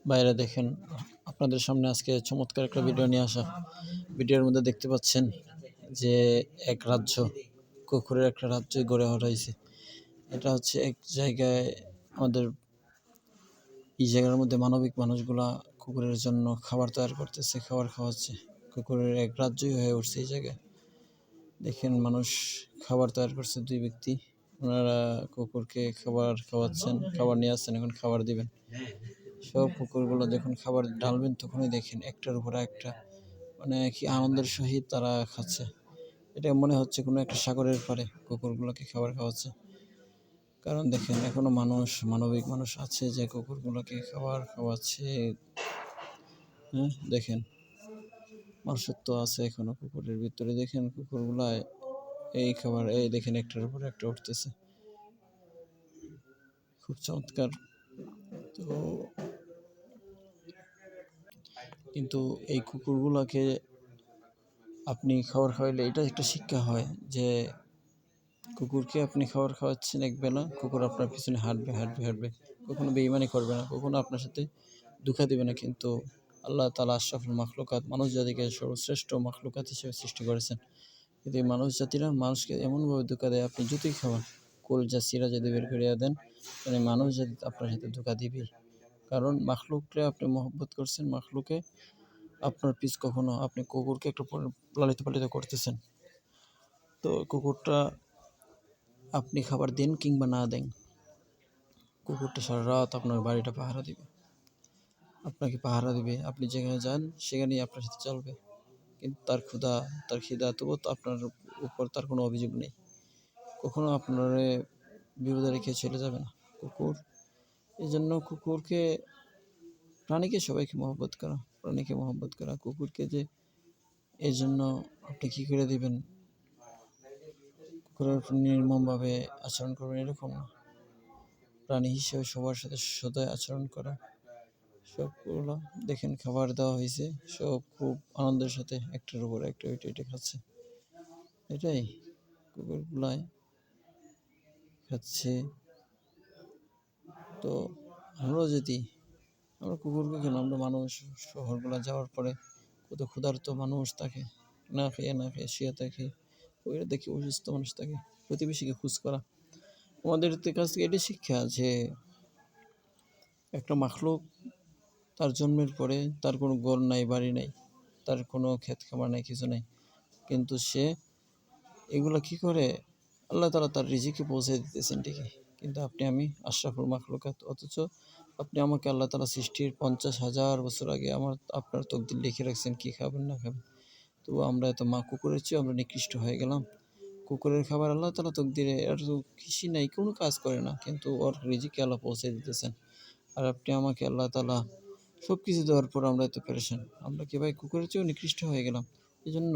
বাইরে দেখেন, আপনাদের সামনে আজকে চমৎকার একটা ভিডিও নিয়ে আসা। ভিডিওর মধ্যে দেখতে পাচ্ছেন যে এক রাজ্য, কুকুরের একটা রাজ্য গড়ে উঠাইছে। এটা হচ্ছে এক জায়গায় আমাদের এই জায়গার মধ্যে মানবিক মানুষগুলা কুকুরের জন্য খাবার তৈরি করতেছে, খাবার খাওয়াচ্ছে। কুকুরের এক রাজ্যই হয়ে উঠছে এই জায়গায়। দেখেন মানুষ খাবার তৈরি করছে, দুই ব্যক্তি ওনারা কুকুরকে খাবার খাওয়াচ্ছেন, খাবার নিয়ে আসছেন, এখন খাবার দিবেন। সব কুকুরগুলো যখন খাবার ঢালবেন তখনই দেখেন একটার উপর একটা মানে কি আনন্দের সহিত তারা খাচ্ছে। এটা মনে হচ্ছে কোনো একটা সাগরের পাড়ে কুকুরগুলোকে খাবার খাওয়াচ্ছে। কারণ দেখেন এখনো মানুষ, মানবিক মানুষ আছে যে কুকুরগুলোকে খাবার খাওয়াচ্ছে। দেখেন মানুষত্ব আছে এখনো কুকুরের ভিতরে। দেখেন কুকুরগুলা এই খাবার, এই দেখেন একটার উপর একটা উঠতেছে, খুব চমৎকার। তো কিন্তু এই কুকুরগুলোকে আপনি খাবার খাওয়াইলে এটা একটা শিক্ষা হয় যে কুকুরকে আপনি খাবার খাওয়াচ্ছেন একবেলা, কুকুর আপনার পিছনে হাঁটবে হাঁটবে হাঁটবে, কখনো বেইমানি করবে না, কখনো আপনার সাথে ধোঁকা দেবে না। কিন্তু আল্লাহ তাআলা আশরাফুল মাখলুকাত, মানুষ জাতিকে সর্বশ্রেষ্ঠ মাখলুকাত হিসেবে সৃষ্টি করেছেন। কিন্তু এই মানুষ জাতিরা মানুষকে এমনভাবে ধোঁকা দেয়, আপনি যতই খাওয়ান, কলজা সিরা যদি বের করিয়া দেন, মানে মানুষ জাতি আপনার সাথে ধোঁকা দিবেই। কারণ মাখলুককে আপনি মহব্বত করছেন, মাখলুকে আপনার পিছ কখনো, আপনি কুকুরকে একটু লালিত পালিত করতেছেন। তো কুকুরটা আপনি খাবার দিন কিংবা না দেন, কুকুরটা সারা রাত আপনার বাড়িটা পাহারা দিবে, আপনাকে পাহারা দিবে। আপনি যেখানে যান সেখানেই আপনার সাথে চলবে। কিন্তু তার ক্ষুধা, তার খিদা, তবুও তো আপনার উপর তার কোনো অভিযোগ নেই। কখনো আপনার বিপদে রেখে চলে যাবে না কুকুর। এই জন্য কুকুরকে, প্রাণীকে সবাইকে মহব্বত করা, প্রাণীকে মহব্বত করা। কুকুরকে যে এই জন্য আপনি কী করে দিবেন, কুকুরের উপর নির্মমভাবে আচরণ করবেন এরকম না। প্রাণী হিসেবে সবার সাথে সদয় আচরণ করা। সবগুলো দেখেন খাবার দেওয়া হয়েছে, সব খুব আনন্দের সাথে একটার উপর একটা ওইটা এটা খাচ্ছে। এটাই কুকুরগুলাই খাচ্ছে। তো আমরাও যদি, আমরা কুকুরকে কেন, আমরা মানুষ শহরগুলো যাওয়ার পরে কত ক্ষুধার্ত মানুষ থাকে, না খেয়ে না খেয়ে শুয়ে থাকে, ওইটা দেখি অসুস্থ মানুষ থাকে, প্রতিবেশীকে খোঁজ করা। আমাদের কাছ থেকে এটি শিক্ষা যে একটা মাখলুক তার জন্মের পরে তার কোনো ঘর নাই, বাড়ি নাই, তার কোনো ক্ষেত খামার নাই, কিছু নাই, কিন্তু সে এগুলো কি করে, আল্লাহ তাআলা তার রিজিকে পৌঁছে দিতেছেন ঠিকই। কিন্তু আপনি আমি আশরাফুল মাখলুকাত, অথচ আপনি আমাকে আল্লাহ তাআলা সৃষ্টির 50,000 বছর আগে আপনার তকদির লিখে রাখছেন কী খাবেন না খাবেন। তবু আমরা এত কুকুরের চেয়েও আমরা নিকৃষ্ট হয়ে গেলাম। কুকুরের খাবার আল্লাহ তাআলা তকদিরে, এর তো কৃষি নাই, কোনো কাজ করে না, কিন্তু ওর রিজিকে আল্লাহ পৌঁছে দিতেছেন। আর আপনি আমাকে আল্লাহ তাআলা সব কিছু দেওয়ার পর আমরা এত পেরেশান। আমরা কি ভাই কুকুরের চেয়েও নিকৃষ্ট হয়ে গেলাম? এজন্য